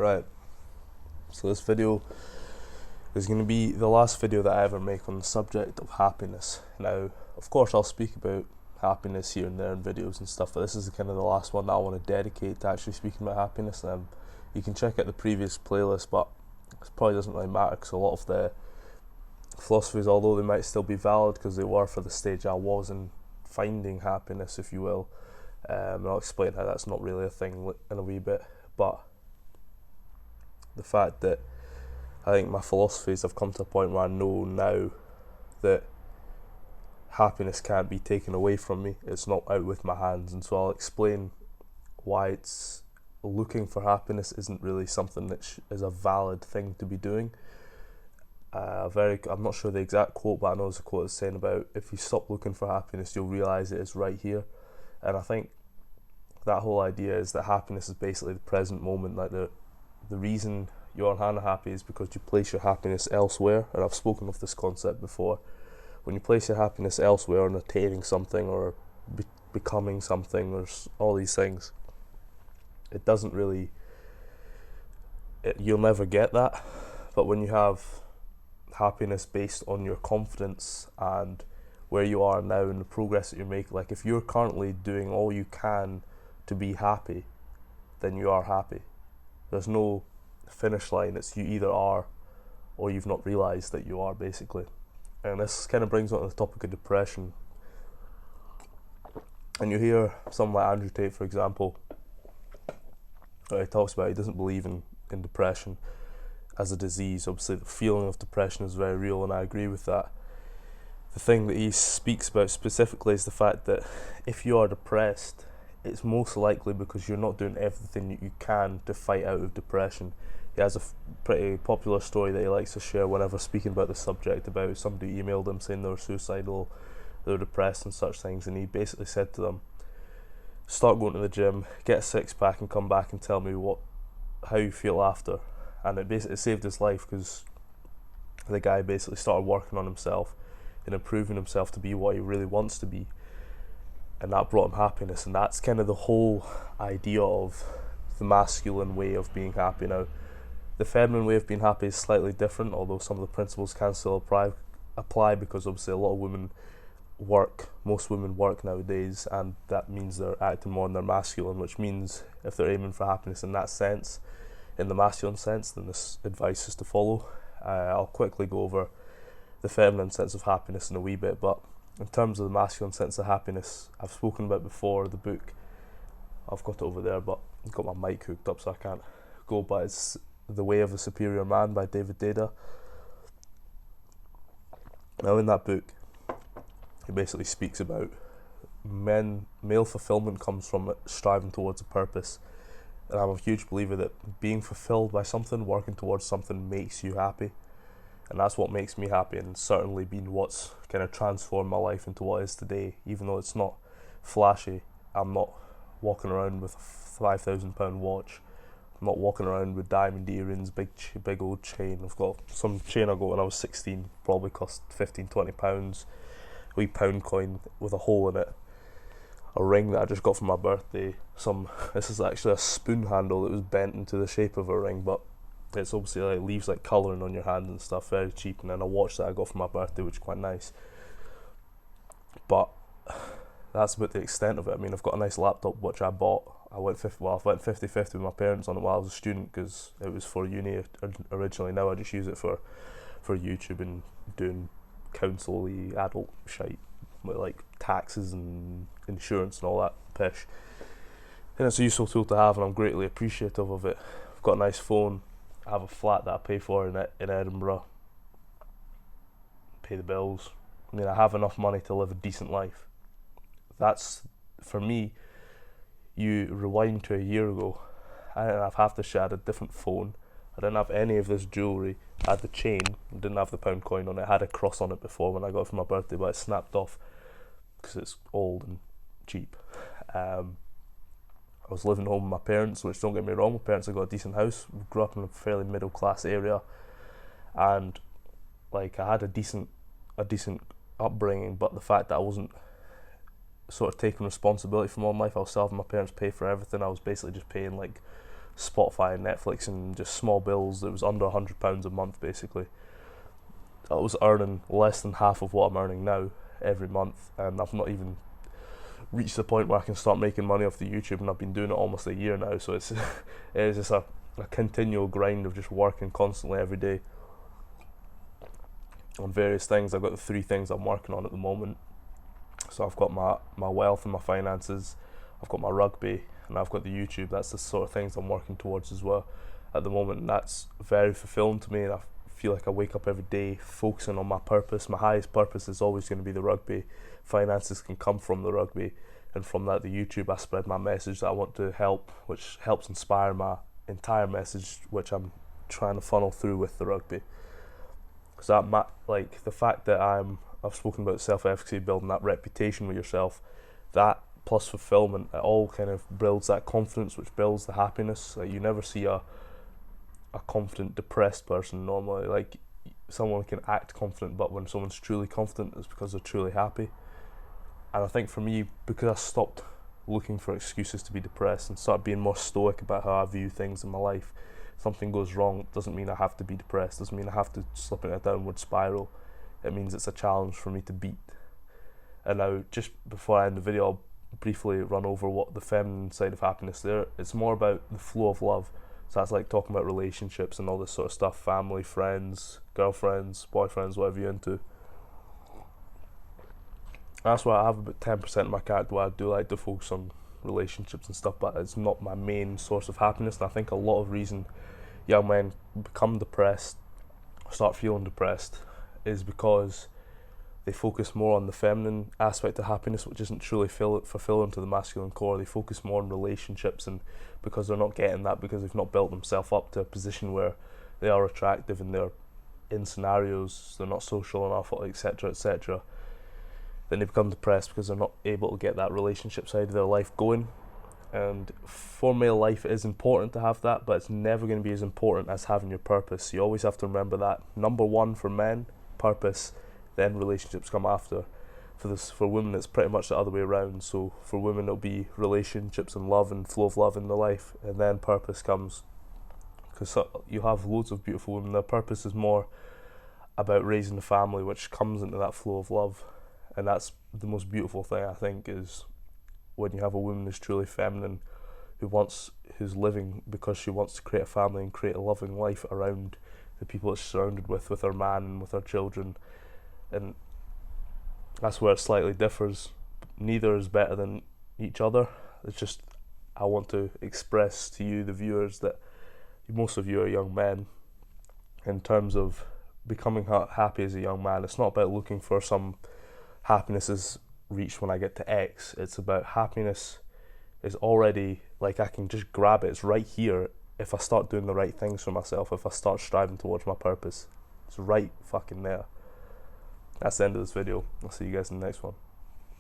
Right, so this video is going to be the last video that I ever make on the subject of happiness. Now, of course, I'll speak about happiness here and there in videos and stuff, but this is kind of the last one that I want to dedicate to actually speaking about happiness. You can check out the previous playlist, but it probably doesn't really matter because a lot of the philosophies, although they might still be valid because they were for the stage I was in finding happiness, if you will, and I'll explain how that's not really a thing in a wee bit, but the fact that I think my philosophies have come to a point where I know now that happiness can't be taken away from me. It's not out with my hands, and so I'll explain why it's looking for happiness isn't really something that is a valid thing to be doing. I'm not sure the exact quote, but I know there's a quote that's saying about if you stop looking for happiness, you'll realise it is right here. And I think that whole idea is that happiness is basically the present moment. Like the reason you're unhappy is because you place your happiness elsewhere, and I've spoken of this concept before. When you place your happiness elsewhere on attaining something or becoming something or all these things, it doesn't really, you'll never get that. But when you have happiness based on your confidence and where you are now and the progress that you make, like if you're currently doing all you can to be happy, then you are happy. There's no finish line. It's you either are or you've not realised that you are, basically. And this kind of brings on to the topic of depression. And you hear someone like Andrew Tate, for example, he talks about he doesn't believe in depression as a disease. Obviously the feeling of depression is very real, and I agree with that. The thing that he speaks about specifically is the fact that if you are depressed, it's most likely because you're not doing everything that you can to fight out of depression. He has a pretty popular story that he likes to share whenever speaking about the subject, about somebody emailed him saying they were suicidal, they were depressed and such things, and he basically said to them, start going to the gym, get a six-pack and come back and tell me how you feel after. And it basically saved his life because the guy basically started working on himself and improving himself to be what he really wants to be, and that brought him happiness. And that's kind of the whole idea of the masculine way of being happy. Now, the feminine way of being happy is slightly different, although some of the principles can still apply because obviously a lot of women most women work nowadays, and that means they're acting more in their masculine, which means if they're aiming for happiness in that sense, in the masculine sense, then this advice is to follow. I'll quickly go over the feminine sense of happiness in a wee bit, but in terms of the masculine sense of happiness, I've spoken about before the book. I've got it over there, but I've got my mic hooked up so I can't go, but it's The Way of the Superior Man by David Dada. Now in that book, he basically speaks about male fulfillment comes from striving towards a purpose. And I'm a huge believer that being fulfilled by something, working towards something, makes you happy. And that's what makes me happy, and certainly been what's kind of transformed my life into what it is today. Even though it's not flashy, I'm not walking around with a £5,000 watch. I'm not walking around with diamond earrings, big old chain. I've got some chain I got when I was 16, probably cost £15-20. A wee pound coin with a hole in it. A ring that I just got for my birthday. This is actually a spoon handle that was bent into the shape of a ring, but it's obviously like leaves like colouring on your hand and stuff, very cheap. And then a watch that I got for my birthday, which is quite nice. But that's about the extent of it. I mean, I've got a nice laptop which I bought. I went 50-50 with my parents on it while I was a student because it was for uni originally. Now I just use it for YouTube and doing council-y adult shite with like taxes and insurance and all that pish. And it's a useful tool to have, and I'm greatly appreciative of it. I've got a nice phone. I have a flat that I pay for in Edinburgh. Pay the bills. I mean, I have enough money to live a decent life. That's, for me, you rewind to a year ago, I didn't have half the shit. I had a different phone. I didn't have any of this jewellery. I had the chain, didn't have the pound coin on it. I had a cross on it before when I got it for my birthday, but it snapped off because it's old and cheap. I was living home with my parents, which, don't get me wrong, my parents have got a decent house. We grew up in a fairly middle class area, and like I had a decent upbringing, but the fact that I wasn't sort of taking responsibility for my own life, I was still having my parents pay for everything. I was basically just paying like Spotify and Netflix and just small bills that was under £100 a month basically. I was earning less than half of what I'm earning now every month, and I've not even reached the point where I can start making money off the YouTube, and I've been doing it almost a year now, so it's just a continual grind of just working constantly every day on various things. I've got the 3 things I'm working on at the moment. So I've got my wealth and my finances, I've got my rugby, and I've got the YouTube. That's the sort of things I'm working towards as well at the moment, and that's very fulfilling to me, and I feel like I wake up every day focusing on my purpose. My highest purpose is always going to be the rugby. Finances can come from the rugby, and from that, the YouTube, I spread my message that I want to help, which helps inspire my entire message, which I'm trying to funnel through with the rugby. So that, like, the fact that I've spoken about self-efficacy, building that reputation with yourself, that plus fulfillment, it all kind of builds that confidence, which builds the happiness. Like, you never see a confident, depressed person normally. Like, someone can act confident, but when someone's truly confident, it's because they're truly happy. And I think for me, because I stopped looking for excuses to be depressed and started being more stoic about how I view things in my life, something goes wrong, it doesn't mean I have to be depressed, doesn't mean I have to slip into a downward spiral. It means it's a challenge for me to beat. And now, just before I end the video, I'll briefly run over what the feminine side of happiness there. It's more about the flow of love. So that's like talking about relationships and all this sort of stuff, family, friends, girlfriends, boyfriends, whatever you're into. That's why I have about 10% of my character where I do like to focus on relationships and stuff, but it's not my main source of happiness. And I think a lot of reason young men become depressed, start feeling depressed, is because they focus more on the feminine aspect of happiness, which isn't truly fulfilling to the masculine core. They focus more on relationships, and because they're not getting that, because they've not built themselves up to a position where they are attractive and they're in scenarios, they're not social enough, etc., then they become depressed because they're not able to get that relationship side of their life going. And for male life, it is important to have that, but it's never going to be as important as having your purpose. You always have to remember that. Number one for men, purpose, then relationships come after. For women, it's pretty much the other way around. So for women, it'll be relationships and love and flow of love in their life, and then purpose comes. Because you have loads of beautiful women, their purpose is more about raising the family, which comes into that flow of love. And that's the most beautiful thing, I think, is when you have a woman who's truly feminine, who's living because she wants to create a family and create a loving life around the people that she's surrounded with her man and with her children. And that's where it slightly differs. Neither is better than each other. It's just, I want to express to you, the viewers, that most of you are young men. In terms of becoming happy as a young man, it's not about looking for some happiness is reached when I get to X. It's about happiness is already, like, I can just grab it. It's right here if I start doing the right things for myself, if I start striving towards my purpose. It's right fucking there. That's the end of this video. I'll see you guys in the next one.